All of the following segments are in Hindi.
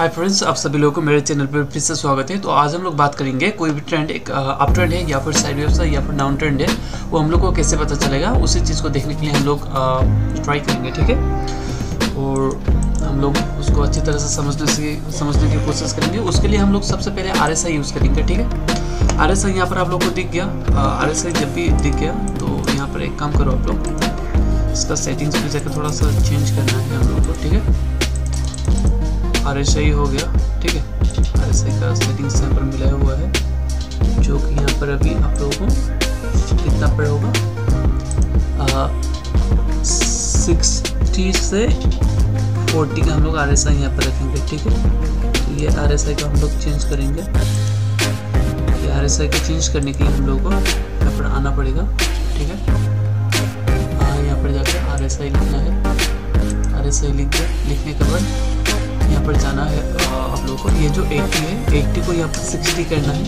फ्रेंड्स, आप सभी लोगों को मेरे चैनल पर फिर से स्वागत है। तो आज हम लोग बात करेंगे कोई भी ट्रेंड एक अप ट्रेंड है या फिर साइडवेज है या फिर डाउन ट्रेंड है, वो हम लोग को कैसे पता चलेगा, उसी चीज़ को देखने के लिए हम लोग ट्राई करेंगे, ठीक है। और हम लोग उसको अच्छी तरह से समझने की कोशिश करेंगे। उसके लिए हम लोग सबसे पहले RSI यूज़ करेंगे, ठीक है। RSI यहाँ पर आप लोग को दिख गया। RSI जब भी दिख गया तो यहाँ पर एक काम करो, आप लोग इसका सेटिंग्स पे जाकर थोड़ा सा चेंज करना है हम लोग को, ठीक है। RSI हो गया, ठीक है। RSI का सेटिंग्स यहाँ पर मिलाया हुआ है, जो कि यहाँ पर अभी आप लोगों को कितना पर होगा, 60 से 40 का हम लोग RSI यहाँ पर रखेंगे, ठीक है। तो ये RSI को हम लोग चेंज करेंगे। ये RSI को चेंज करने के लिए हम लोग को यहाँ पर आना पड़ेगा, ठीक है। यहाँ पर जाकर RSI लिखना है। RSI लिखने के बाद यहाँ पर जाना है आप लोगों को। ये जो 80 है, 80 को यहाँ पर 60 करना है।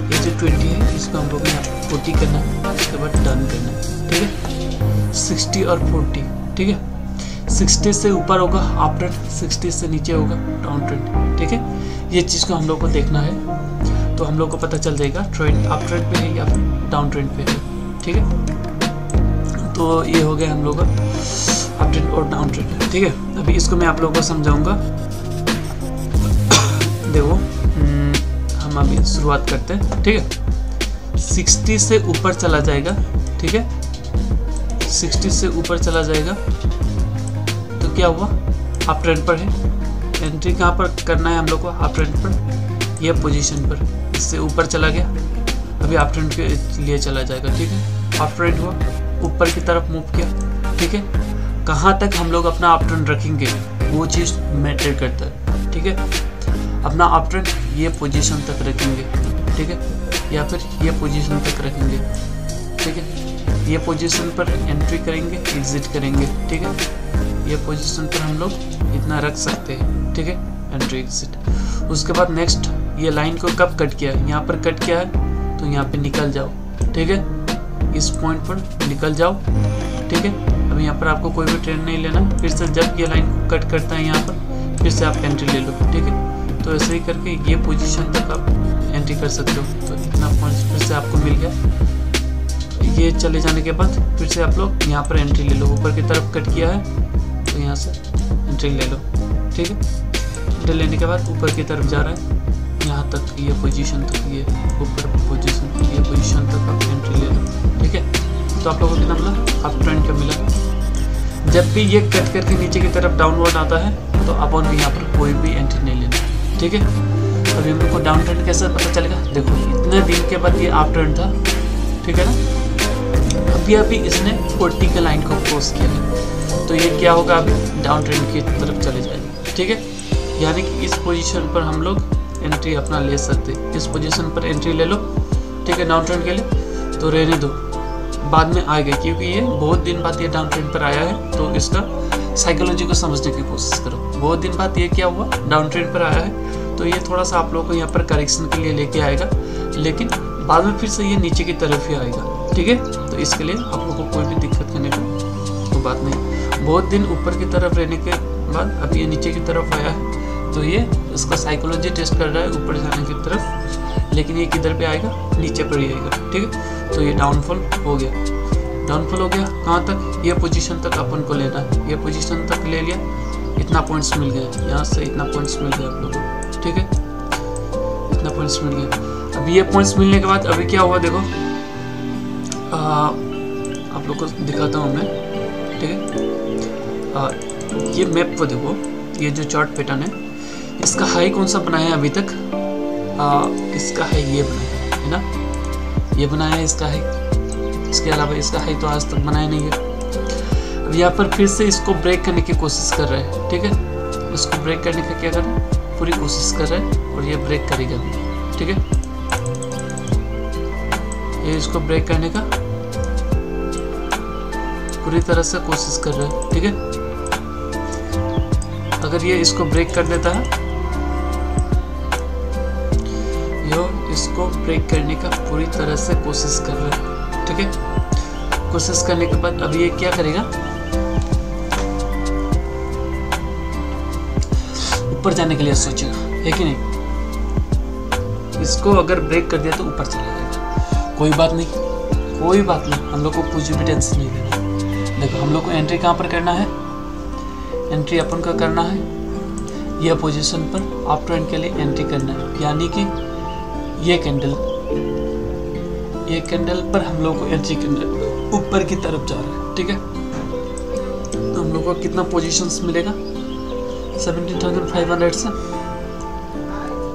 ये जो 20 है, इसको हम लोग यहाँ पर 40 करना है। उसके बाद डन करना है, ठीक है। 60 और 40, ठीक है। 60 से ऊपर होगा अप ट्रेंड, 60 से नीचे होगा डाउन ट्रेंड, ठीक है। ये चीज़ को हम लोग को देखना है, तो हम लोग को पता चल जाएगा ट्रेंड अप ट्रेंड पे है या फिर डाउन ट्रेंड पे है, ठीक है। तो ये हो गया हम लोग का अप ट्रेंड और डाउन ट्रेंड, ठीक है। अभी इसको मैं आप लोगों को समझाऊंगा। देखो, हम अभी शुरुआत करते हैं, ठीक है। 60 से ऊपर चला जाएगा, ठीक है। 60 से ऊपर चला जाएगा तो क्या हुआ, अप ट्रेंड पर है। एंट्री कहाँ पर करना है हम लोग को, अप ट्रेंड पर, यह पोजीशन पर। इससे ऊपर चला गया, अभी अप ट्रेंड के लिए चला जाएगा, ठीक है। अप ट्रेंड हुआ, ऊपर की तरफ मूव किया, ठीक है। कहाँ तक हम लोग अपना अप ट्रेंड रखेंगे वो चीज़ मैटर करता है, ठीक है। अपना अप ट्रेंड ये पोजीशन तक रखेंगे, ठीक है, या फिर ये पोजीशन तक रखेंगे, ठीक है। ये पोजीशन पर एंट्री करेंगे, एग्जिट करेंगे, ठीक है। ये पोजीशन पर हम लोग इतना रख सकते हैं, ठीक है, एंट्री एग्जिट। उसके बाद नेक्स्ट, ये लाइन को कब कट किया है, यहाँ पर कट किया है तो यहाँ पे निकल जाओ, ठीक है। इस पॉइंट पर निकल जाओ, ठीक है। अब यहाँ पर आपको कोई भी ट्रेंड नहीं लेना। फिर से जब ये लाइन को कट करता है यहाँ पर, फिर से आप एंट्री ले लो, ठीक है। तो ऐसे ही करके ये पोजीशन तक आप एंट्री कर सकते हो। तो इतना पॉइंट फिर से आपको मिल गया। ये चले जाने के बाद फिर से आप लोग यहाँ पर एंट्री ले लो। ऊपर की तरफ कट किया है तो यहाँ से एंट्री ले लो, ठीक है। एंट्री लेने के बाद ऊपर की तरफ जा रहा है, यहाँ तक, ये पोजीशन तक, ये ऊपर पोजीशन, ये पोजीशन तक आप एंट्री ले लो, ठीक है। तो आप लोगों को कितना मिला, अप ट्रेंड का मिला। जब भी ये कट करके नीचे की तरफ डाउनवर्ड आता है तो अपन को यहाँ पर कोई भी एंट्री नहीं लेना, ठीक है। अभी हम लोग को डाउन ट्रेंड कैसे पता चलेगा, देखो इतने दिन के बाद ये अप ट्रेंड था, ठीक है ना। अभी इसने 40 के लाइन को क्रॉस किया है, तो ये क्या होगा, अभी डाउन ट्रेंड की तरफ चले जाएगा, ठीक है। यानी कि इस पोजीशन पर हम लोग एंट्री अपना ले सकते हैं। इस पोजीशन पर एंट्री ले लो, ठीक है, डाउन ट्रेंड के लिए। तो रहने दो, बाद में आएगा, क्योंकि ये बहुत दिन बाद ये डाउन ट्रेंड पर आया है। तो इसका साइकोलॉजी को समझने की कोशिश करो। बहुत दिन बाद ये क्या हुआ, डाउन ट्रेंड पर आया है, तो ये थोड़ा सा आप लोगों को यहाँ पर करेक्शन के लिए लेके आएगा, लेकिन बाद में फिर से ये नीचे की तरफ ही आएगा, ठीक है। तो इसके लिए आप लोगों को कोई भी दिक्कत करने की बात नहीं। बहुत दिन ऊपर की तरफ रहने के बाद अब ये नीचे की तरफ आया है, तो ये इसका साइकोलॉजी टेस्ट कर रहा है ऊपर जाने की तरफ, लेकिन ये किधर पे आएगा, नीचे पर ही आएगा, ठीक है। तो ये डाउनफॉल हो गया। डाउनफॉल हो गया कहाँ तक, ये पोजीशन तक अपन को लेना है। ये पोजीशन तक ले लिया, इतना पॉइंट्स मिल गया, यहाँ से इतना पॉइंट्स मिल गया आप लोगों को, ठीक है। इतना पॉइंट्स मिल गया। अब ये पॉइंट्स मिलने के बाद अभी क्या हुआ, देखो आप लोग को दिखाता हूँ मैं, ठीक है। ये मैप को देखो, ये जो चार्ट पैटर्न है, इसका हाई कौन सा बनाया है अभी तक, इसका हाई ये बनाया है ना, ये बनाया है इसका हाई। इसके अलावा इसका हाई तो आज तक बनाया नहीं है। अब यहाँ पर फिर से इसको ब्रेक करने की कोशिश कर रहा है, ठीक है। इसको ब्रेक करने का क्या कर रहा है, पूरी कोशिश कर रहा है, और ये ब्रेक करेगा, ठीक है। ये इसको ब्रेक करने का पूरी तरह से कोशिश कर रहा है, ठीक है। अगर ये इसको ब्रेक कर देता है, यो इसको ब्रेक करने का पूरी तरह से कोशिश कर रहा है, ठीक है। कोशिश करने के बाद अब ये क्या करेगा, ऊपर जाने के लिए सोचेगा, है कि नहीं। इसको अगर ब्रेक कर दिया तो ऊपर चला जाएगा। कोई बात नहीं, कोई बात नहीं, हम लोग को कुछ भी टेंशन नहीं लेना। देखो हम लोग को एंट्री कहाँ पर करना है, एंट्री अपन को करना है यह पोजीशन पर अप ट्रेंड के लिए एंट्री करना है, यानी कि ये कैंडल पर हम लोग को एंट्री करना है, ऊपर की तरफ जा रहा है, ठीक है। तो हम लोग को कितना पोजीशंस मिलेगा 17,500 से।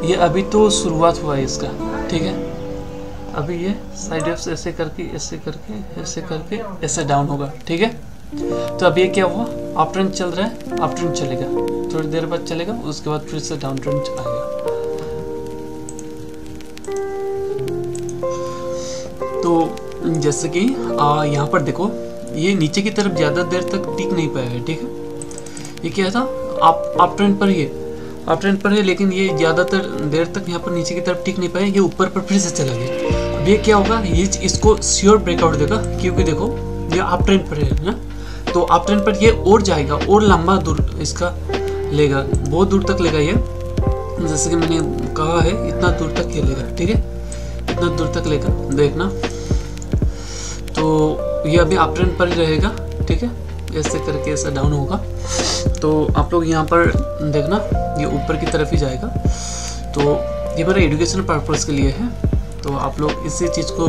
ये अभी तो शुरुआत हुआ है इसका, ठीक है। अभी ये साइड वेव्स ऐसे करके ऐसे करके ऐसे करके ऐसे डाउन होगा, ठीक है। तो अब ये क्या हुआ, अप ट्रेंड चल रहा है, अप ट्रेंड चलेगा, थोड़ी देर बाद चलेगा, उसके बाद फिर से डाउन ट्रेंड आएगा। तो जैसे कि यहाँ पर देखो ये नीचे की तरफ ज़्यादा देर तक टिक नहीं पाया है, ठीक है। ये क्या था, अप ट्रेंड पर ही है, अप ट्रेंड पर है, लेकिन ये ज़्यादातर देर तक यहाँ पर नीचे की तरफ टिक नहीं पाया, ये ऊपर पर फिर से चला गया। अब ये क्या होगा, ये इसको श्योर ब्रेकआउट देगा, क्योंकि देखो ये अप ट्रेंड पर है ना, तो अप ट्रेंड पर ये और जाएगा और लंबा दूर इसका लेगा, बहुत दूर तक लेगा ये। जैसे कि मैंने कहा है इतना दूर तक ये लेगा, ठीक है, इतना दूर तक लेगा, देखना। तो ये अभी अप ट्रेंड पर ही रहेगा, ठीक है, ऐसे करके ऐसा डाउन होगा। तो आप लोग यहाँ पर देखना ये ऊपर की तरफ ही जाएगा। तो ये मेरा एजुकेशनल पर्पस के लिए है, तो आप लोग इसी चीज़ को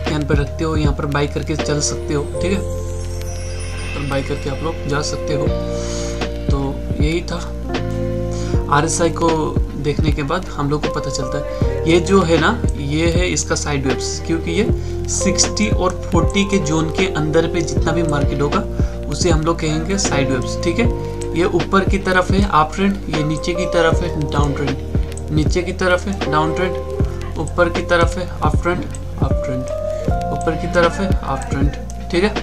ध्यान पर रखते हो, यहाँ पर बाई करके चल सकते हो, ठीक है, और बाई करके आप लोग जा सकते हो। तो यही था, RSI को देखने के बाद हम लोग को पता चलता है ये जो है ना, ये है इसका साइड वेव्स, क्योंकि ये 60 और 40 के जोन के अंदर पे जितना भी मार्केट होगा उसे हम लोग कहेंगे साइड वेव्स, ठीक है। ये ऊपर की तरफ है अप ट्रेंड, ये नीचे की तरफ है डाउन ट्रेंड, नीचे की तरफ है डाउन ट्रेंड, ऊपर की तरफ है अप ट्रेंड, अप ट्रेंड, ऊपर की तरफ है अप ट्रेंड, ठीक है।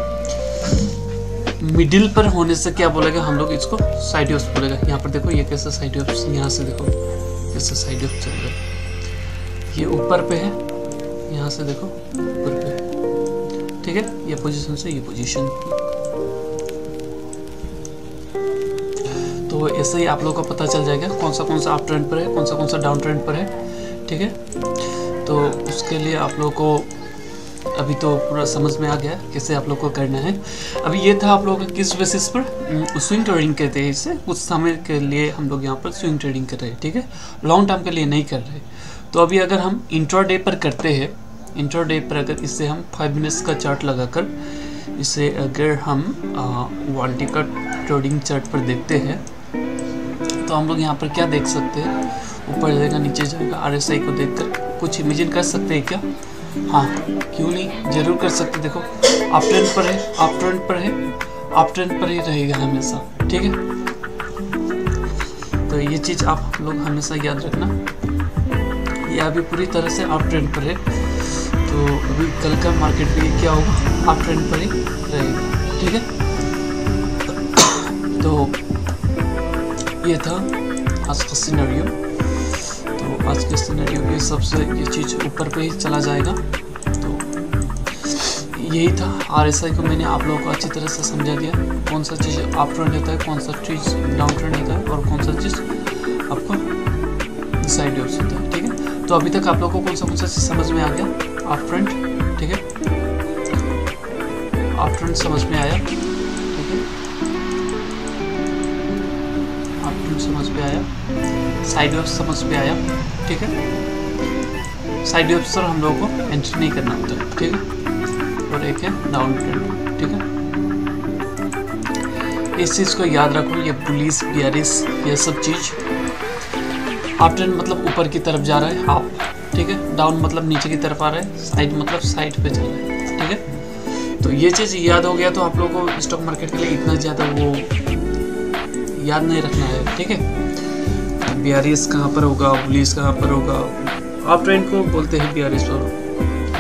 मिडिल पर होने से क्या बोलेगा, हम लोग इसको साइड वेव्स बोलेगा। यहाँ पर देखो ये कैसे साइड वेव्स, यहाँ से देखो कैसे साइड वेव्स चल रहा है, ये ऊपर पे है, यहाँ से देखो ऊपर पे, ठीक है, ये पोजीशन से ये पोजीशन। तो ऐसे ही आप लोगों को पता चल जाएगा कौन सा अप ट्रेंड पर है, कौन सा डाउन ट्रेंड पर है, ठीक है। तो उसके लिए आप लोगों को अभी तो पूरा समझ में आ गया कैसे आप लोग को करना है। अभी ये था आप लोगों का किस बेसिस पर, स्विंग ट्रेडिंग कहते हैं इसे, कुछ समय के लिए हम लोग यहाँ पर स्विंग ट्रेडिंग कर रहे हैं, ठीक है, लॉन्ग टर्म के लिए नहीं कर रहे। तो अभी अगर हम इंट्राडे पर करते हैं, इंट्राडे पर अगर इसे हम 5 मिनट्स का चार्ट लगाकर इसे अगर हम 1 डे का ट्रेडिंग चार्ट पर देखते हैं, तो हम लोग यहाँ पर क्या देख सकते हैं, ऊपर जाएगा नीचे जाएगा। RSI को देखकर कुछ इमेजिन कर सकते हैं क्या, हाँ क्यों नहीं, जरूर कर सकते। देखो अप ट्रेंड पर है, अप ट्रेंड पर है, अप ट्रेंड पर ही रहेगा हमेशा, ठीक है। तो ये चीज़ आप लोग हमेशा याद रखना, ये अभी पूरी तरह से अप ट्रेंड पर है। तो अभी कल का मार्केट भी क्या होगा, अप ट्रेंड पर ही रहेगा, ठीक है। तो ये था आज का सिनेरियो। तो आज के सिनेरियो के हिसाब से ये चीज़ ऊपर पे ही चला जाएगा। तो यही था, RSI को मैंने आप लोगों को अच्छी तरह से समझा दिया, कौन सा चीज़ अप ट्रेंड होता है, कौन सा चीज़ डाउन ट्रेंड होता है, और कौन सा चीज़ आपको साइड वेव्स होता है, ठीक है। तो अभी तक आप लोगों को कौन सा चीज़ समझ में आ गया, अप ट्रेंड, ठीक है, अप ट्रेंड समझ में आया, ठीक है, अप ट्रेंड समझ में आया, साइड वेव्स समझ में आया, ठीक है। साइड वेव्स पर हम लोगों को एंट्री नहीं करना होता है, ठीक है, और एक है डाउन ट्रेंड, ठीक है। इस चीज़ को याद रखो, ये पुलिस बियरिश ये सब चीज़। अप ट्रेंड मतलब ऊपर की तरफ जा रहा है अप, ठीक है, डाउन मतलब नीचे की तरफ आ रहा है, साइड मतलब साइड पे चल रहा है, ठीक है। तो ये चीज़ याद हो गया तो आप लोगों को स्टॉक मार्केट के लिए इतना ज़्यादा वो याद नहीं रखना है, ठीक है। बियरिश कहाँ पर होगा, बुलिश कहाँ पर होगा, अप ट्रेंड को बोलते हैं बियरिश और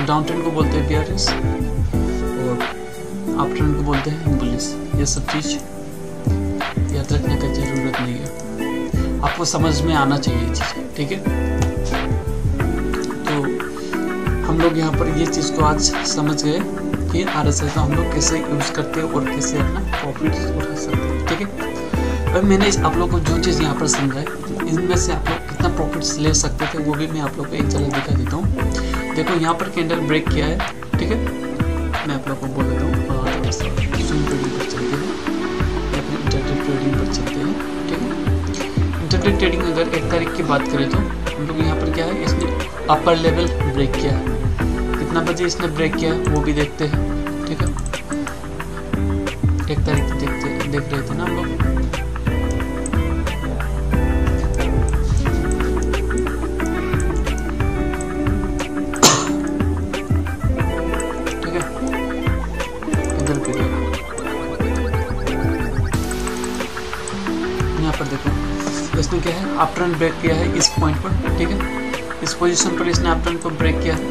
डाउन ट्रेंड को बोलते हैं बियरिश और अप ट्रेंड को बोलते हैं बुलिश। ये सब चीज़ याद रखने का ज़रूरत नहीं है, आपको समझ में आना चाहिए ये चीज़, ठीक है। तो हम लोग यहाँ पर ये चीज़ को आज समझ गए कि RSI का हम लोग कैसे यूज़ करते हैं और कैसे अपना प्रॉफिट उठा सकते हैं, ठीक है। अब मैंने आप लोग को जो चीज़ यहाँ पर समझाई इनमें से आप लोग कितना प्रॉफिट्स ले सकते थे वो भी मैं आप लोग को एक झलक दिखा देता हूँ। देखो यहाँ पर कैंडल ब्रेक किया है, ठीक है, मैं आप लोग को बोल देता हूँ। स्विंग ट्रेडिंग पर चलते हैं या फिर इंटरडे ट्रेडिंग पर चलते हैं, ठीक है। इंटरडे ट्रेडिंग अगर 1 तारीख की बात करें तो हम लोग यहाँ पर क्या है, इसने अपर लेवल ब्रेक किया है। कितना बजे इसने ब्रेक किया है वो भी देखते हैं, ठीक है। 1 तारीख देख रहे थे ना हम लोग। ठीक है, इधर पे यहाँ पर देखो इसने क्या है, अप ट्रेंड ब्रेक किया है इस पॉइंट पर, ठीक है। इस पोजीशन पर इसने अप ट्रेंड को ब्रेक किया है।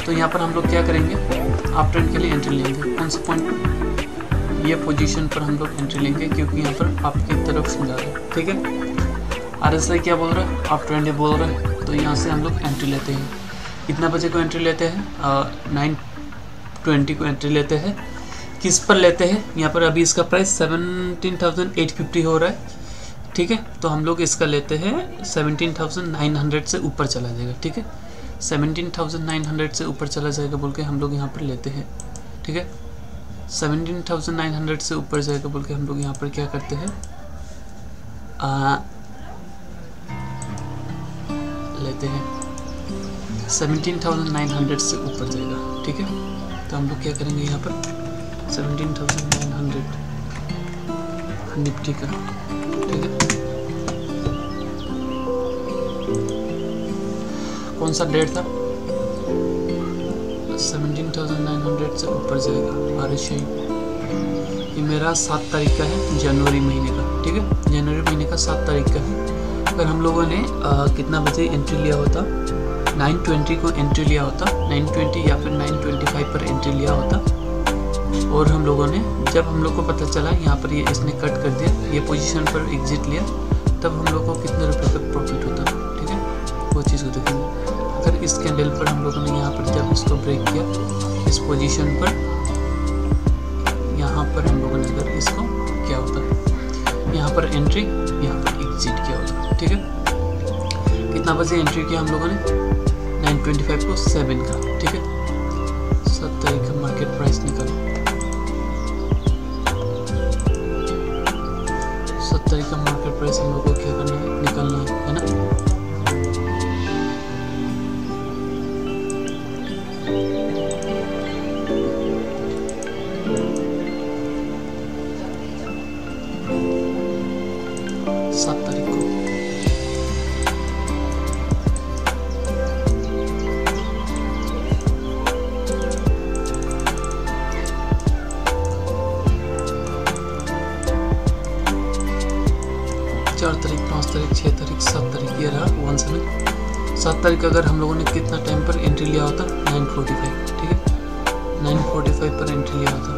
तो यहाँ पर हम लोग क्या करेंगे, अप ट्रेंड के लिए एंट्री लेंगे। कौन से पॉइंट पर, ये पोजीशन पर हम लोग एंट्री लेंगे क्योंकि यहाँ पर आपकी तरफ जा रहा है, ठीक है। RSI क्या बोल रहा है, अप ट्रेंड बोल रहा है, तो यहाँ से हम लोग एंट्री लेते हैं। कितना बजे को एंट्री लेते हैं, 9:20 को एंट्री लेते हैं। किस पर लेते हैं, यहाँ पर अभी इसका प्राइस 17,850 हो रहा है, ठीक है। तो हम लोग इसका लेते हैं 17,900 से ऊपर चला जाएगा, ठीक है। 17,900 से ऊपर चला जाएगा बोल के हम लोग यहाँ पर लेते हैं, ठीक है। 17,900 से ऊपर जाएगा बोल के हम लोग यहाँ पर क्या करते हैं, लेते हैं 17,900 से ऊपर जाएगा, ठीक है। तो हम लोग क्या करेंगे यहाँ पर 17,900 निफ्टी का, ठीक है। कौन सा डेट था, 17,900 से ऊपर जाएगा RSI। ये मेरा 7 तारीख का है, जनवरी महीने का, ठीक है। जनवरी महीने का 7 तारीख का है। अगर हम लोगों ने कितना बजे एंट्री लिया होता, 9:20 को एंट्री लिया होता, 9:20 या फिर 9:25 पर एंट्री लिया होता, और हम लोगों ने जब हम लोग को पता चला यहाँ पर ये इसने कट कर दिया, ये पोजीशन पर एग्जिट लिया, तब हम लोग को कितने रुपए का प्रॉफिट होता, ठीक है। वो चीज़ को देखेंगे। अगर इस कैंडल पर हम लोगों ने यहाँ पर जब इसको ब्रेक किया, इस पोजीशन पर, यहाँ पर हम लोगों ने अगर इसको क्या होता, यहाँ पर एंट्री, यहाँ पर एग्जिट किया होता, ठीक है। कितना बजे एंट्री किया हम लोगों ने, 9:25 को 7 का, ठीक है। 7 तारीख का मार्केट प्राइस निकाला, 7 तारीख का मार्केट प्राइस हम लोग को क्या करना है, निकालना है ना। तारीख 5 तारीख 6 तारीख 7 तारीख, ये रहा 1 7। 7 तारीख अगर हम लोगों ने कितना टाइम पर एंट्री लिया होता, 9:45, ठीक है। 9:45 पर एंट्री लिया होता,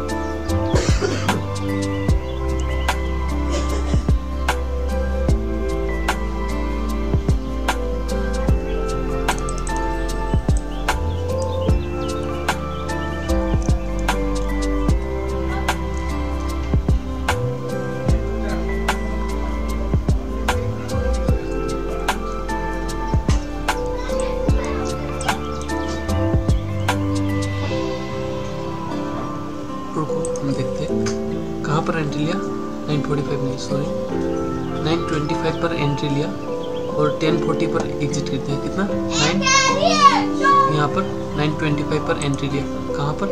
हम देखते हैं कहाँ पर एंट्री लिया, 9:45 नहीं सॉरी 9:25 पर एंट्री लिया और 10:40 पर एग्जिट करते हैं। कितना 9 यहाँ पर 9:25 पर एंट्री लिया, कहाँ पर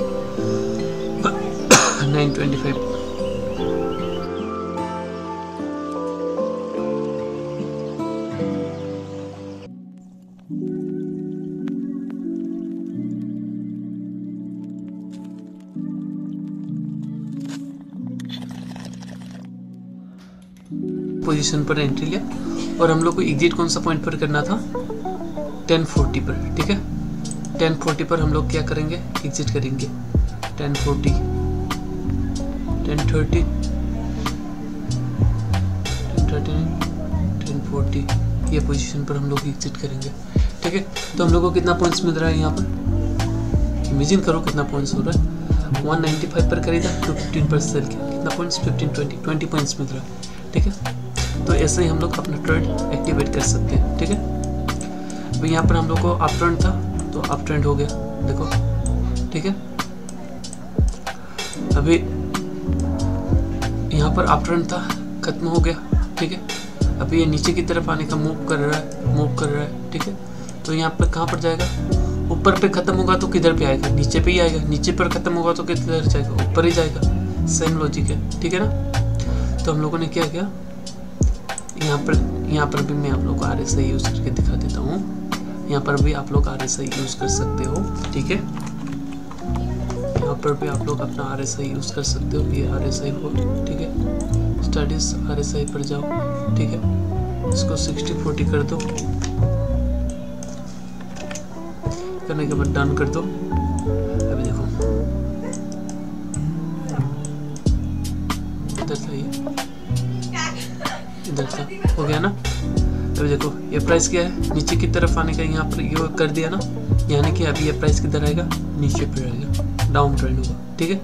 9:25। पोजीशन पर एंट्री लिया और हम लोग को एग्जिट कौन सा पॉइंट पर करना था, 10:40 पर, ठीक है। 10:40 पर हम लोग क्या करेंगे, एग्जिट करेंगे। 10:40 10:30 10:40 ये पोजीशन पर हम लोग एग्जिट करेंगे, ठीक है। तो हम लोग को कितना पॉइंट्स मिल रहा है यहाँ पर, इमेजिन करो कितना पॉइंट्स हो रहा है। 195 पर खरीदा तो 15% कितना पॉइंट्स, 15 20 पॉइंट्स मिल रहा है, ठीक है। तो ऐसे ही हम लोग अपना ट्रेड एक्टिवेट कर सकते हैं। ठीक है, तो यहाँ पर हम लोग को अप ट्रेंड था तो अप ट्रेंड हो गया, देखो। ठीक है, अभी यहाँ पर अप ट्रेंड था, खत्म हो गया। ठीक है, अभी ये नीचे की तरफ आने का मूव कर रहा है। ठीक है, तो यहाँ पर कहाँ पर जाएगा, ऊपर पे खत्म होगा तो किधर पे आएगा, नीचे पे ही आएगा। नीचे पर खत्म होगा तो किधर जाएगा, ऊपर ही जाएगा। सेम लॉजिक है। ठीक है ना, तो हम लोगों ने क्या किया, यहाँ पर भी मैं आप लोग को RSI यूज करके दिखा देता हूँ। यहाँ पर भी आप लोग RSI यूज कर सकते हो। ठीक है, यहाँ पर भी आप लोग अपना RSI यूज कर सकते हो। ये RSI हो, ठीक है, स्टडीज RSI पर जाओ। ठीक है, इसको 60-40 कर दो, करने के बाद डन कर दो। अभी देखो इधर था, इधर था, हो गया ना। अभी देखो ये प्राइस क्या है, नीचे की तरफ आने का यहाँ पर ये कर दिया ना, यानी कि अभी ये प्राइस किधर आएगा, नीचे पर आएगा, डाउन ट्रेंड होगा। ठीक है,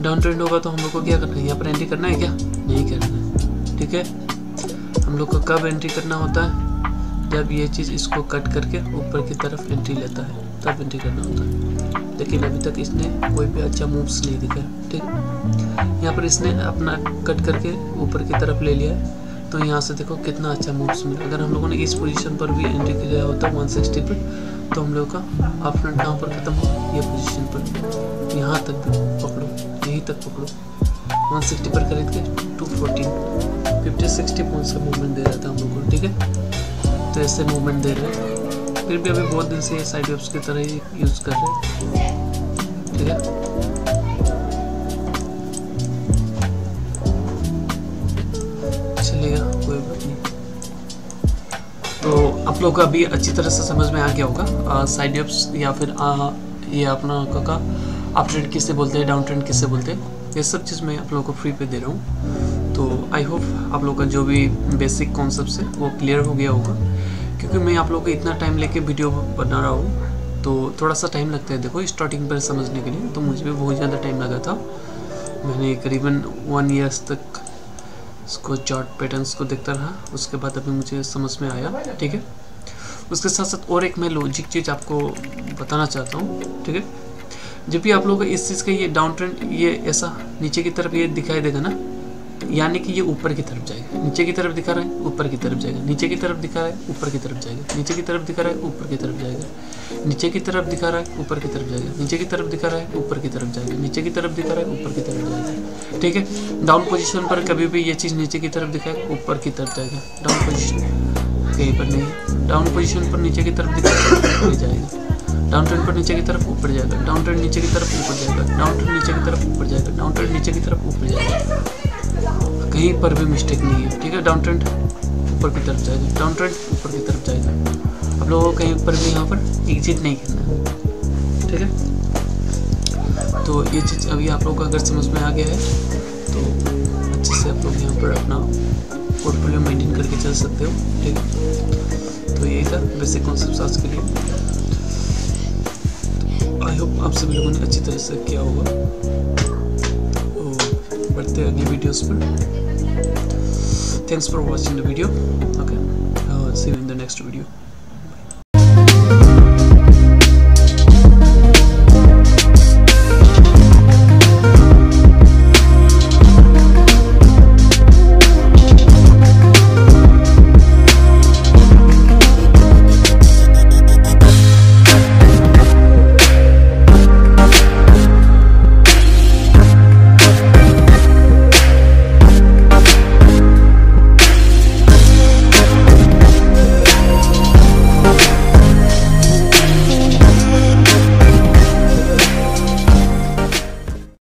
डाउन ट्रेंड होगा तो हम लोग को क्या करना है, यहाँ पर एंट्री करना है क्या, नहीं करना है। ठीक है, हम लोग को कब एंट्री करना होता है, जब ये चीज़ इसको कट करके ऊपर की तरफ एंट्री लेता है, तब एंट्री करना होता है। लेकिन अभी तक इसने कोई भी अच्छा मूव्स नहीं दिखा। ठीक है, यहाँ पर इसने अपना कट करके ऊपर की तरफ ले लिया है, तो यहाँ से देखो कितना अच्छा मूव्स मिला। अगर हम लोगों ने इस पोजीशन पर भी एंट्री किया होता 160 पर, तो हम लोग का अप ट्रेंड कहाँ पर खत्म हो, ये पोजीशन पर, यहाँ तक भी पकड़ो, यहीं तक पकड़ो। 160 पर खरीद के 214 50-60 पॉइंट्स का मूवमेंट दे रहा था हम लोग को। ठीक है, तो ऐसे मूवमेंट दे रहे हैं, फिर भी अभी बहुत दिन से ये साइड वेव्स की तरह ही यूज कर रहे हैं। ठीक है, चलेगा, कोई बात नहीं। तो आप लोग को अभी अच्छी तरह से समझ में आ गया होगा साइड वेव्स या फिर ये अपना का अप ट्रेंड किससे बोलते हैं, डाउन ट्रेंड किससे बोलते हैं, ये सब चीज़ मैं आप लोगों को फ्री पे दे रहा हूँ। तो आई होप आप लोग का जो भी बेसिक कॉन्सेप्ट है वो क्लियर हो गया होगा, क्योंकि मैं आप लोग को इतना टाइम लेके वीडियो बना रहा हूँ तो थोड़ा सा टाइम लगता है। देखो स्टार्टिंग पर समझने के लिए तो मुझे भी बहुत ज़्यादा टाइम लगा था। मैंने करीबन 1 ईयर तक इसको चार्ट पैटर्न्स को देखता रहा, उसके बाद अभी मुझे समझ में आया। ठीक है, उसके साथ साथ और एक मैं लॉजिक चीज़ आपको बताना चाहता हूँ। ठीक है, जब भी आप लोगों को इस चीज़ का ये डाउन ट्रेंड ये ऐसा नीचे की तरफ ये दिखाई देगा ना, यानी कि ये ऊपर की तरफ जाएगा। नीचे की तरफ दिखा रहा है, ऊपर की तरफ जाएगा। नीचे की तरफ दिखा रहा है, ऊपर की तरफ जाएगा। नीचे की तरफ दिखा रहा है, ऊपर की तरफ जाएगा। नीचे की तरफ दिखा रहा है, ऊपर की तरफ जाएगा। नीचे की तरफ दिखा रहा है, ऊपर की तरफ जाएगा। नीचे की तरफ दिखा रहा है, ऊपर की तरफ जाएगा। ठीक है, डाउन पोजीशन पर कभी भी ये चीज़ नीचे की तरफ दिखाएगा, ऊपर की तरफ जाएगा। डाउन पोजीशन कहीं पर नहीं, डाउन पोजीशन पर नीचे की तरफ दिखाएगा, ऊपर जाएगा। डाउन ट्रेंड पर नीचे की तरफ ऊपर जाएगा। डाउन ट्रेंड नीचे की तरफ ऊपर जाएगा। डाउन ट्रेंड नीचे की तरफ ऊपर जाएगा। डाउन ट्रेंड नीचे की तरफ ऊपर जाएगा। कहीं पर भी मिस्टेक नहीं है। ठीक है, डाउन ट्रेंड ऊपर की तरफ जाएगा। डाउन ट्रेंड ऊपर की तरफ जाएगा। आप लोगों को कहीं पर भी यहाँ पर एग्जिट नहीं करना है। ठीक है, तो ये चीज़ अभी आप लोगों को अगर समझ में आ गया है तो अच्छे से आप लोग यहाँ पर अपना पोर्टफोलियो मेंटेन करके चल सकते हो। ठीक है, तो यही था बेसिक कॉन्सेप्ट आज के लिए। आई होप आप सभी लोगों ने अच्छी तरह से किया होगा। तो बढ़ते हैं अगली वीडियोस पर। Thanks for watching the video. Okay, see you in the next video.